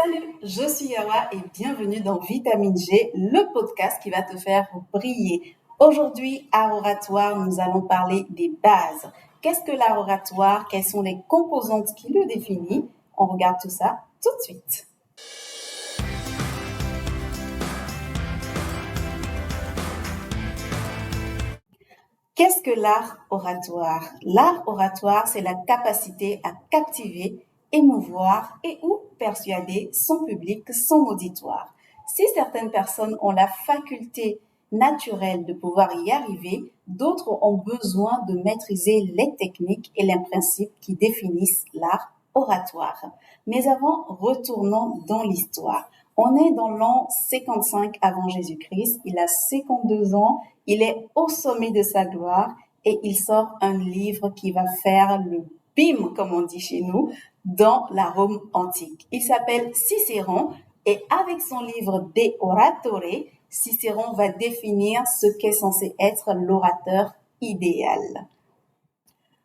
Salut, je suis Yawa et bienvenue dans Vitamine G, le podcast qui va te faire briller. Aujourd'hui, art oratoire, nous allons parler des bases. Qu'est-ce que l'art oratoire? Quelles sont les composantes qui le définissent? On regarde tout ça tout de suite. Qu'est-ce que l'art oratoire? L'art oratoire, c'est la capacité à captiver, émouvoir et ou persuader son public, son auditoire. Si certaines personnes ont la faculté naturelle de pouvoir y arriver, d'autres ont besoin de maîtriser les techniques et les principes qui définissent l'art oratoire. Mais avant, retournons dans l'histoire. On est dans l'an 55 avant Jésus-Christ, il a 52 ans, il est au sommet de sa gloire et il sort un livre qui va faire le bim, comme on dit chez nous, dans la Rome antique. Il s'appelle Cicéron et avec son livre De Oratore, Cicéron va définir ce qu'est censé être l'orateur idéal.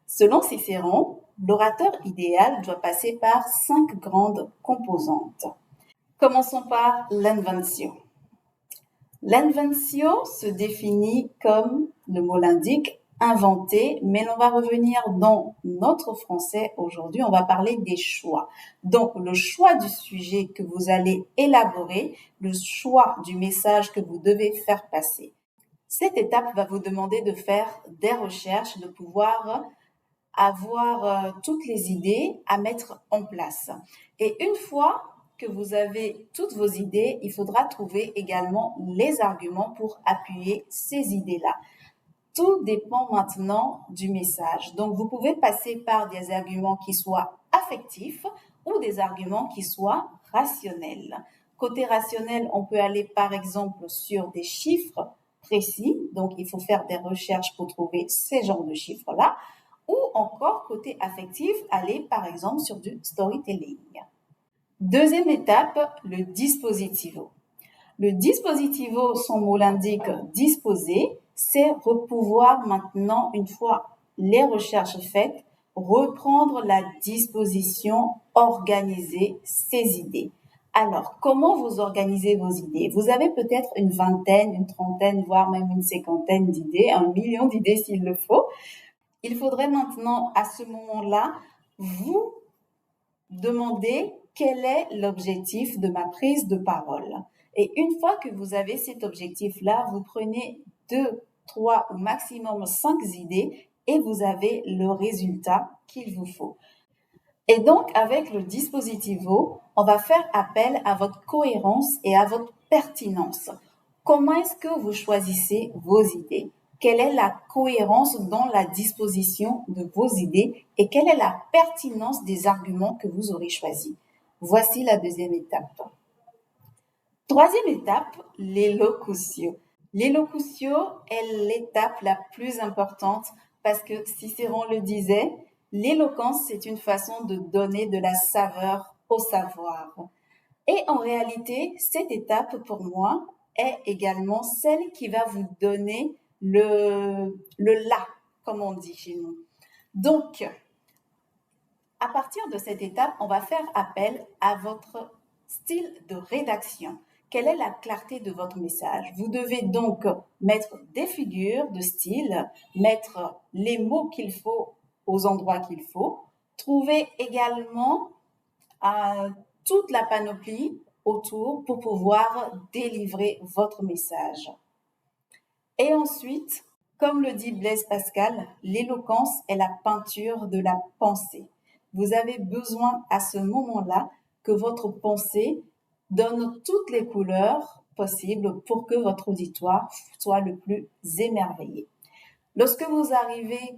Selon Cicéron, l'orateur idéal doit passer par 5 grandes composantes. Commençons par l'inventio. L'inventio se définit comme, le mot l'indique, inventer, mais on va revenir dans notre français aujourd'hui, on va parler des choix. Donc, le choix du sujet que vous allez élaborer, le choix du message que vous devez faire passer. Cette étape va vous demander de faire des recherches, de pouvoir avoir toutes les idées à mettre en place. Et une fois que vous avez toutes vos idées, il faudra trouver également les arguments pour appuyer ces idées-là. Tout dépend maintenant du message. Donc, vous pouvez passer par des arguments qui soient affectifs ou des arguments qui soient rationnels. Côté rationnel, on peut aller par exemple sur des chiffres précis. Donc, il faut faire des recherches pour trouver ces genres de chiffres-là. Ou encore, côté affectif, aller par exemple sur du storytelling. Deuxième étape, le dispositivo. Le dispositivo, son mot l'indique, disposer, c'est pouvoir maintenant, une fois les recherches faites, reprendre la disposition, organiser ses idées. Alors, comment vous organisez vos idées? Vous avez peut-être une vingtaine, une trentaine, voire même une cinquantaine d'idées, 1 million d'idées s'il le faut. Il faudrait maintenant, à ce moment-là, vous demander quel est l'objectif de ma prise de parole. Et une fois que vous avez cet objectif-là, vous prenez 2, 3 ou maximum 5 idées et vous avez le résultat qu'il vous faut. Et donc, avec le dispositivo, on va faire appel à votre cohérence et à votre pertinence. Comment est-ce que vous choisissez vos idées? Quelle est la cohérence dans la disposition de vos idées et quelle est la pertinence des arguments que vous aurez choisis? Voici la deuxième étape. Troisième étape, l'élocution. L'élocution est l'étape la plus importante parce que Cicéron le disait, l'éloquence, c'est une façon de donner de la saveur au savoir. Et en réalité, cette étape, pour moi, est également celle qui va vous donner le là, comme on dit chez nous. Donc, à partir de cette étape, on va faire appel à votre style de rédaction. Quelle est la clarté de votre message? Vous devez donc mettre des figures de style, mettre les mots qu'il faut aux endroits qu'il faut, trouver également toute la panoplie autour pour pouvoir délivrer votre message. Et ensuite, comme le dit Blaise Pascal, l'éloquence est la peinture de la pensée. Vous avez besoin à ce moment-là que votre pensée donne toutes les couleurs possibles pour que votre auditoire soit le plus émerveillé. Lorsque vous arrivez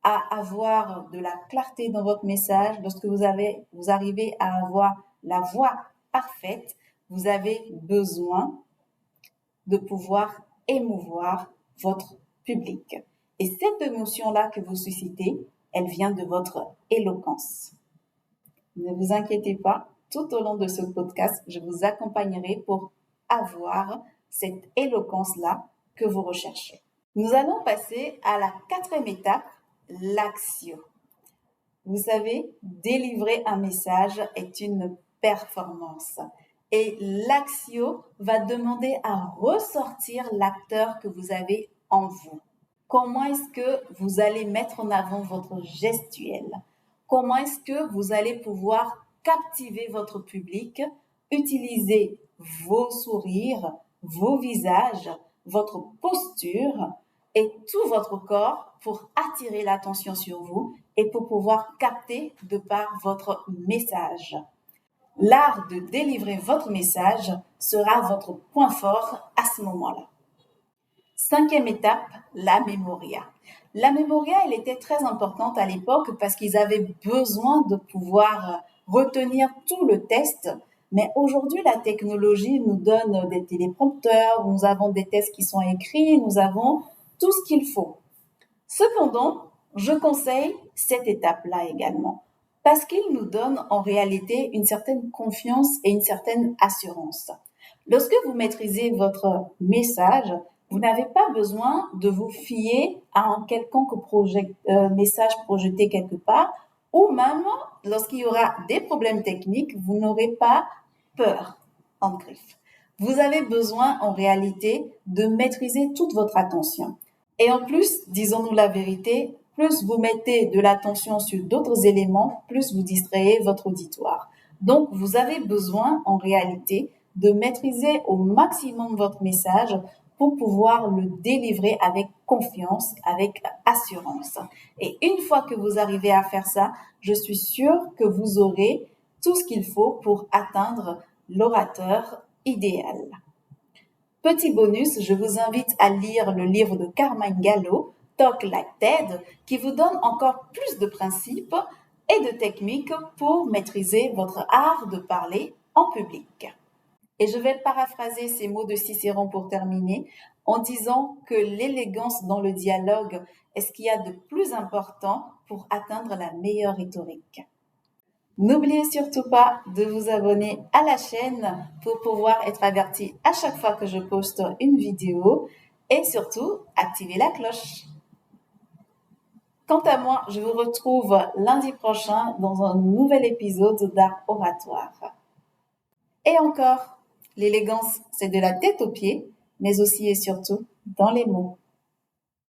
à avoir de la clarté dans votre message, lorsque vous arrivez à avoir la voix parfaite, vous avez besoin de pouvoir émouvoir votre public. Et cette émotion-là que vous suscitez, elle vient de votre éloquence. Ne vous inquiétez pas, tout au long de ce podcast, je vous accompagnerai pour avoir cette éloquence-là que vous recherchez. Nous allons passer à la 4e étape, l'action. Vous savez, délivrer un message est une performance. Et l'Axio va demander à ressortir l'acteur que vous avez en vous. Comment est-ce que vous allez mettre en avant votre gestuelle? Comment est-ce que vous allez pouvoir captiver votre public, utiliser vos sourires, vos visages, votre posture et tout votre corps pour attirer l'attention sur vous et pour pouvoir capter de par votre message. L'art de délivrer votre message sera votre point fort à ce moment-là. 5e étape, la mémoria. La mémoria, elle était très importante à l'époque parce qu'ils avaient besoin de pouvoir retenir tout le test. Mais aujourd'hui, la technologie nous donne des téléprompteurs, nous avons des tests qui sont écrits, nous avons tout ce qu'il faut. Cependant, je conseille cette étape-là également parce qu'il nous donne en réalité une certaine confiance et une certaine assurance. Lorsque vous maîtrisez votre message, vous n'avez pas besoin de vous fier à un quelconque message projeté quelque part, ou même lorsqu'il y aura des problèmes techniques, vous n'aurez pas peur en griffe. Vous avez besoin en réalité de maîtriser toute votre attention. Et en plus, disons-nous la vérité, plus vous mettez de l'attention sur d'autres éléments, plus vous distrayez votre auditoire. Donc, vous avez besoin en réalité de maîtriser au maximum votre message pour pouvoir le délivrer avec confiance, avec assurance. Et une fois que vous arrivez à faire ça, je suis sûre que vous aurez tout ce qu'il faut pour atteindre l'orateur idéal. Petit bonus, je vous invite à lire le livre de Carmine Gallo, Talk Like TED, qui vous donne encore plus de principes et de techniques pour maîtriser votre art de parler en public. Et je vais paraphraser ces mots de Cicéron pour terminer en disant que l'élégance dans le dialogue est ce qu'il y a de plus important pour atteindre la meilleure rhétorique. N'oubliez surtout pas de vous abonner à la chaîne pour pouvoir être averti à chaque fois que je poste une vidéo et surtout activer la cloche. Quant à moi, je vous retrouve lundi prochain dans un nouvel épisode d'Art Oratoire. Et encore, l'élégance, c'est de la tête aux pieds, mais aussi et surtout dans les mots.